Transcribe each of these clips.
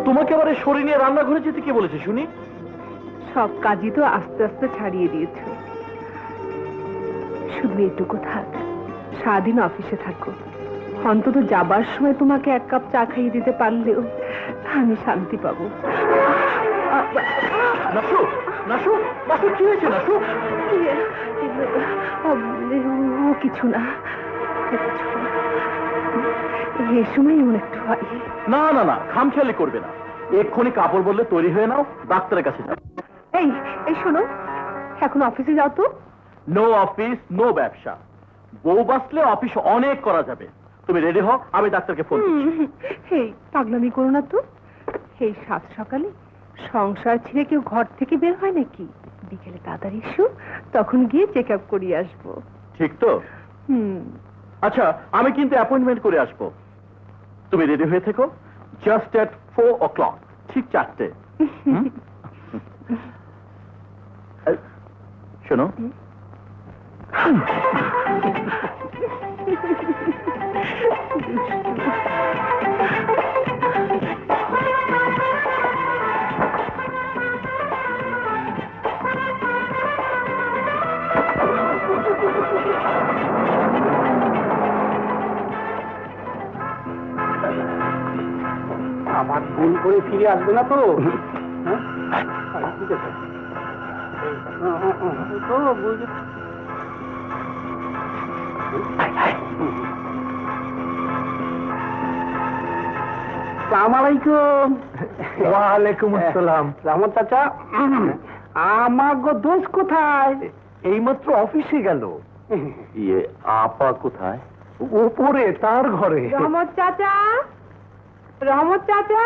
তোমাকে আবার এই শরীর নিয়ে রান্নাঘরে যেতে কে বলেছে শুনি? সব কাজই তো আস্তে আস্তে ছাড়িয়ে দিয়েছ, শুধু এটুকু থাক, সারাদিন অফিসে থাকো, অন্তত যাবার সময় তোমাকে এক কাপ চা খাইয়ে দিতে পারলেও আমি শান্তি পাবো। নাসু, নাসু, নাসু, কি হয়েছে নাসু? ও কিছু না, এই সময় এমন একটু হয়। না না না, খামখেয়ালি করবে না, এক্ষুনি কাপড় বললে তৈরি হয়ে নাও, ডাক্তারের কাছে যাও। এই এই শোনো, এখন অফিসে যাও তো। নো অফিস, নো ব্যবসা। বউ বাঁচলে অফিস অনেক করা যাবে। তুমি রেডি হও, আমি ডাক্তারকে ফোন করছি। এই পাগলামি করো না তো, এই সাত সকালে সংসার ছেড়ে কেউ ঘর থেকে বের হয় নাকি? বিকেলে তাড়াতাড়ি এসো, তখন গিয়ে চেক আপ করিয়ে আসবো। ঠিক তো? হুম। আচ্ছা, আমি কিন্তু অ্যাপয়েন্টমেন্ট করে আসবো। তুমি রেডি হয়ে থেকো, জাস্ট এট 4 o'clock, ঠিক 4টে। শোনো, আবার ভুল করে ফিরে আসবে না তো? ঠিক আছে তো বুঝে। সালামালাইকুম। ওয়ালাইকুম আসসালাম। রহমত চাচা, আমার গো দোষ কোথায়? এইমাত্র অফিসে গেল। ইয়ে, আপা কোথায়? উপরে তার ঘরে। রহমত চাচা, রহমত চাচা,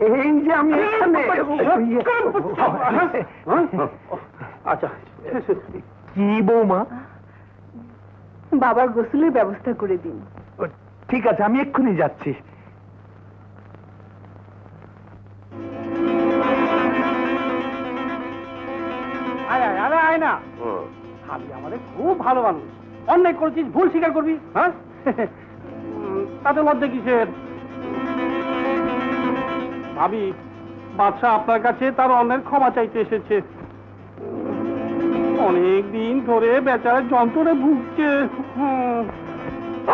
এই যে আমি এখানে। আচ্ছা, কি বৌমা? বাবার গোসলের ব্যবস্থা করে দিন। ঠিক আছে, আমি এক্ষুনি যাচ্ছি। আয় না, ভাবি আমাদের খুব ভালো মানুষ। অন্যায় করেছিস, ভুল স্বীকার করবি, হ্যাঁ? তাতে লজ্জা কিসের? ভাবি, বাদশা আপনার কাছে তার অন্যের ক্ষমা চাইতে এসেছে। অনেক দিন ধরে বেচারা যন্ত্রণে ভুগছে।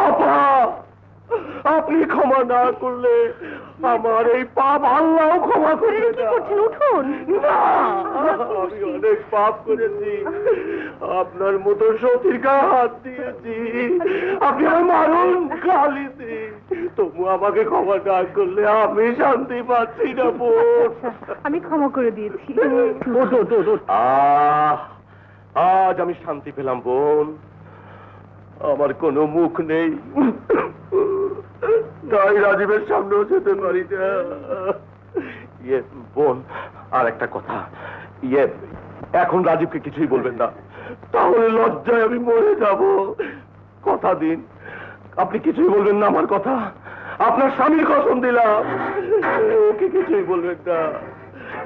আপা, আপনি ক্ষমা না করলে আমার এই পাপ আল্লাহ ক্ষমা করবে কি না। করছেন? উঠুন। না, আমি অনেক পাপ করেছি। আপনার মতো সতীর গায়ে হাত দিয়েছি, আপনি আমার মারুন, গালিতে, তবু আমাকে ক্ষমা না করলে আমি শান্তি পাচ্ছি না বোন। আমি ক্ষমা করে দিয়েছি। আজ আমি শান্তি পেলাম বোন। আমার কোনো মুখ নেই, তাই রাজীবের সামনেও যেতে পারি না। ইয়ে বোন, আর একটা কথা, ইয়ে এখন রাজীবকে কিছুই বলবেন না, তাহলে লজ্জায় আমি মরে যাব। কথা দিন, আপনি কিছুই বলবেন না আমার কথা। আপনার স্বামীর কসম দিলাম, ওকে কিছুই বলবেন না।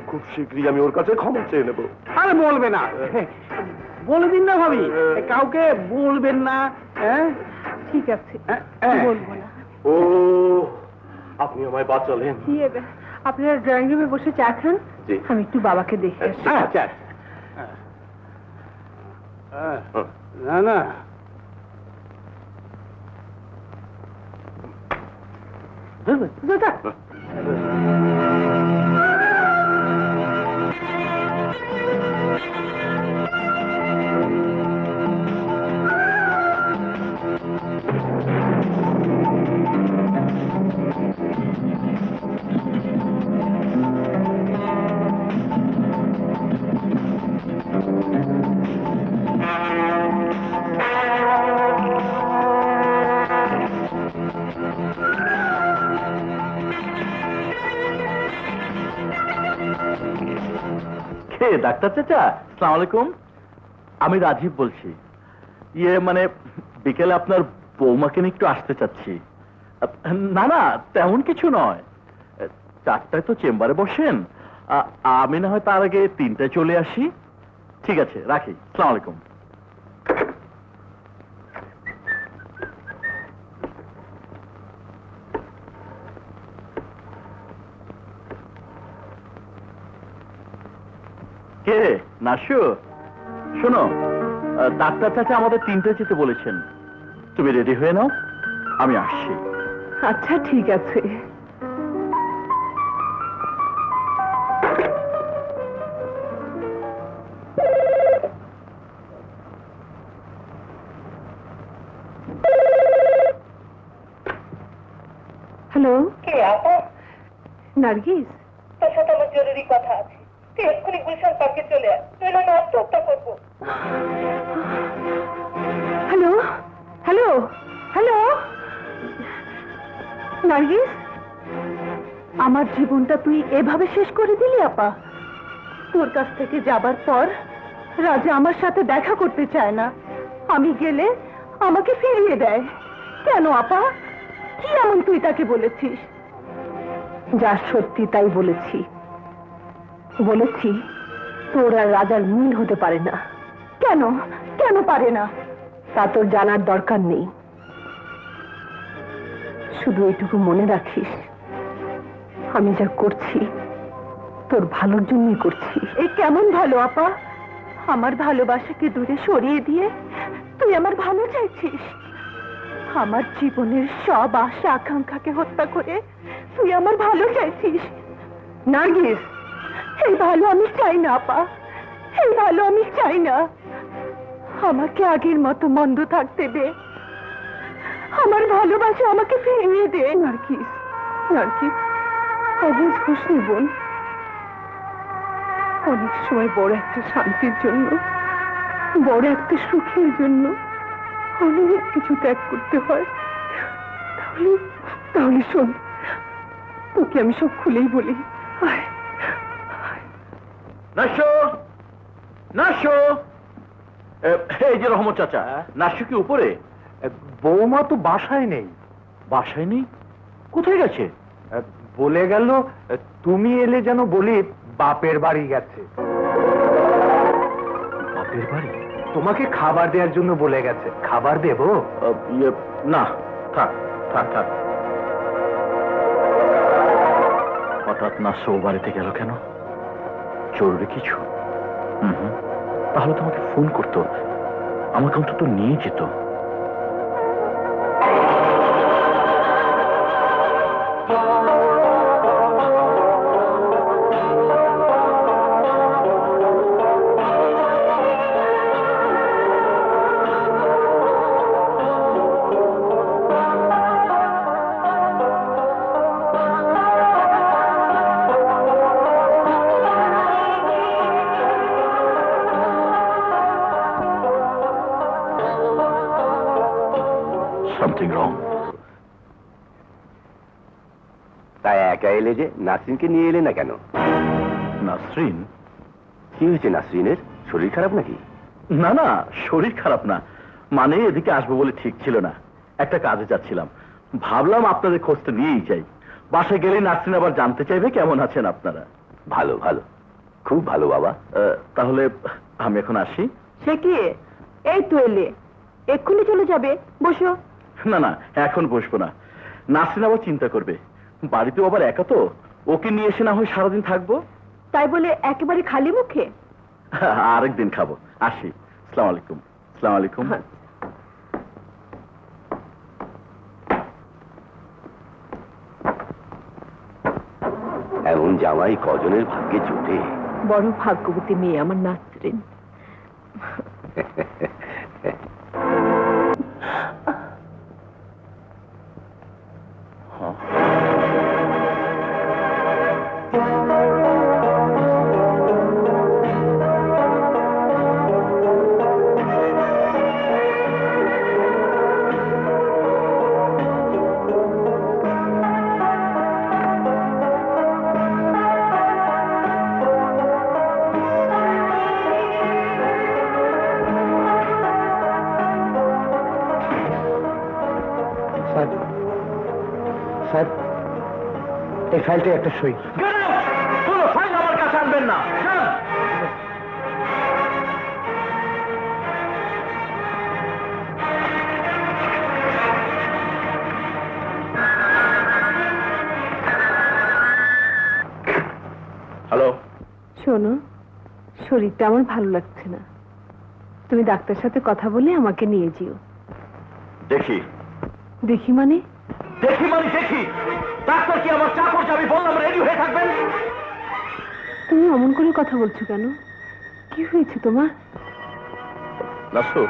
খুব শীঘ্রই আমি ওর কাছে ক্ষমা চেয়ে নেব। আরে বলবে না, বলে দিন না ভাবি, কাউকে বলবেন না। হ্যাঁ, ঠিক আছে, বলবো না। ও, আপনি আমায় বাঁচালেন। আপনারা ড্রয়িং রুমে বসে চা খান, জি। আমি একটু বাবাকে দেখে আসি। আচ্ছা। না না, কে ডাক্তার চাচা? আসসালামু আলাইকুম, আমি রাজীব বলছি। ইয়ে মানে বিকেলে আপনার বৌমাকে নিয়ে একটু আসতে চাচ্ছি। না না, তেমন কিছু নয়, 4টায় তো চেম্বারে বসেন, আমি না হয় তার আগে 3টায় চলে আসি। ঠিক আছে, রাখি। আসসালামু আলাইকুম। কে নাসু? শোনো, ডাক্তার চাচা আমাদের 3টে যেতে বলেছেন। তুমি রেডি হয়ে নাও, আমি আসছি। আচ্ছা ঠিক আছে। হ্যালো, কে আপা? নার্গিস। তোর সাথে আমার জরুরি কথা আছে। তুই এক্ষুনি গুলশান পার্কে চলে আয়, নইলে আমি আত্মহত্যা করবো। হ্যালো হ্যালো হ্যালো, নার্গিস, আমার জীবনটা তুই এভাবে শেষ করে দিলি আপা। তোর কাছ থেকে যাবার পর রাজা আমার সাথে দেখা করতে চায় না। আমি গেলে আমাকে ফিরিয়ে দেয়। কেন আপা? কি এমন তুই তাকে বলেছিস? যা সত্যি তাই বলেছি। বলেছি তোর আর রাজার মিল হতে পারে না। কেন? কেন পারে না? তা তোর জানার দরকার নেই। শুধু এটুকু মনে রাখিস, আমি যা করছি তোর ভালোর জন্যই করছি। এ কেমন ভালো আপা? আমার ভালোবাসাকে দূরে সরিয়ে দিয়ে তুই আমার ভালো চাইছিস। আমার জীবনের সব আশা আকাঙ্ক্ষাকে হত্যা করে তুই আমার ভালো চাইছিস। নার্গিস, এই ভালো আমি চাই না আপা, এই ভালো আমি চাই না। আমাকে আগের মতো মন্দ থাকতে দে। আমার ভালোবাসা আমাকে ফিরিয়ে দে। নার্গিস, নার্গিস, অবুঝ খুশি বোন। অনেক সময় বড় একটা শান্তির জন্য, বড় একটা সুখের জন্য অনেক কিছু ত্যাগ করতে হয়। তাহলে তাহলে শোন, তোকে আমি সব খুলেই বলি। আয়, নাসু, নাসু, এই যে রহমত চাচা, নাসু কি উপরে? বৌমা তো বাসায় নেই। বাসায় নেই? কোথায় গেছে? বলে গেল তুমি এলে যেন বলি বাপের বাড়ি গেছে। বাপের বাড়ি? তোমাকে খাবার দেওয়ার জন্য বলে গেছে। খাবার দেবো? না, থাক থাক থাক। হঠাৎ নাসু ও বাড়িতে গেল কেন? জরুরি কিছু? তাহলে তোমাকে ফোন করতো, আমাকে অন্তত নিয়ে যেত। Something wrong? তাই একা এলে যে? নাসরিনকে নিয়ে এলে না কেন? নাসরিন? কি হয়েছে নাসরিনের? শরীর খারাপ নাকি? না না, শরীর খারাপ না, মানে এদিকে আসবো বলে ঠিক ছিল না, একটা কাজে যাচ্ছিলাম। ভাবলাম আপনাদের খোঁজটা নিয়েই যাই। বাসায় গেলে নাসরিন আবার জানতে চাইবে কেমন আছেন আপনারা। ভালো ভালো, খুব ভালো বাবা। তাহলে আমি এখন আসি। সে কি? এই তো এলে, এক্ষুনি চলে যাবে? বসো। না না, এখন বসবো না, নাসরিন আবার চিন্তা করবে। বাড়িতেও আবার একা তো, ওকে নিয়ে এসে না হয় সারাদিন থাকবো। তাই বলে একেবারে খালি মুখে? আরেকদিন খাবো। আসি। আসসালামু আলাইকুম। আসসালামু আলাইকুম। এমন জামাই কজনের ভাগ্যে জোটে। বড় ভাগ্যবতী মেয়ে আমার নাসরিন। স্যার, এই ফাইলটা একটা সই। কোনো ফাইল আমার কাছে আনবেন না। হ্যালো। শোনো, শরীরটা আমার ভালো লাগছে না, তুমি ডাক্তার সাথে কথা বলে আমাকে নিয়ে যেও। দেখি দেখি মানে? দেখি মানে দেখি, ডাক্তার কি আমার চাকর যে আমি বললাম রেডি হয়ে থাকবেন? তুমি অমন করে কথা বলছো কেন? কি হয়েছে তোমার? নাসু,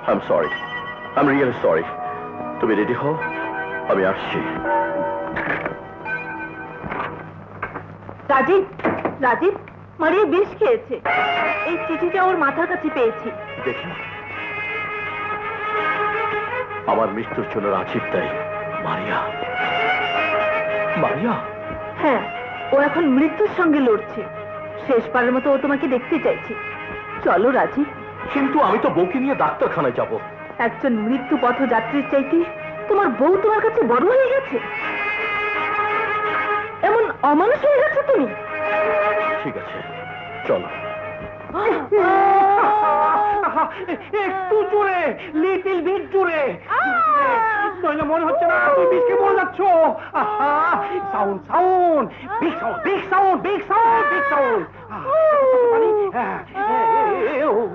I am sorry, I am really sorry. তুমি রেডি হও, আমি আসছি। রাজীব, রাজীব, মারিয়া বিষ খেয়েছে। এই চিঠিটা ওর মাথার কাছে পেয়েছি। দেখি, আমার মৃত্যুর জন্য রাজীব দায়ী। মারিয়া, মারিয়া, হ্যাঁ, ও এখন মৃত্যুর সঙ্গে লড়ছে। শেষবারের মতো ও তোমাকে দেখতে চাইছে। চলো রাজীব। কিন্তু আমি তো বউকে নিয়ে ডাক্তারখানায় যাব। একজন মৃত্যু পথযাত্রীর চাইতে তোমার বউ তোমার কাছে বড় হয়ে গেছে? এমন অমানুষ হয়ে গেছে তুমি? ঠিক আছে, চলো। একটু জোরে, লিটিল বিট জোরে, নইলে মনে হচ্ছে না তুই বিষকে মরে যাচ্ছ। Sound sound, big sound, big sound, big sound, big sound.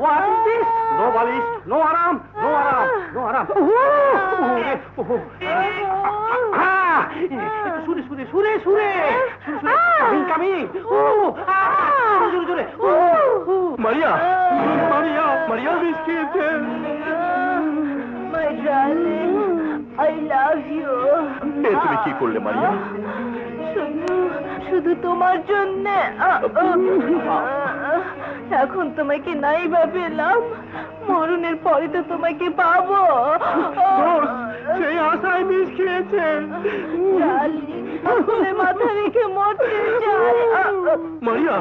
What is this? No বালিশ, no আরাম, no আরাম, no আরাম। সুরে সুরে সুরে সুরে কামিং কামিং, জোরে জোরে। মারিয়া, মারিয়া, মারিয়া বিষ খেয়েছে। My darling, I love you. এ তুমি কি করলে মারিয়া? শুধু তোমার জন্য। এখন তোমাকে নাই বা পেলাম, মরণের পরে তো তোমাকে পাবো। সেই আশায় বিষ খেয়েছে। মাথা রেখে মরতে চাই। মারিয়া।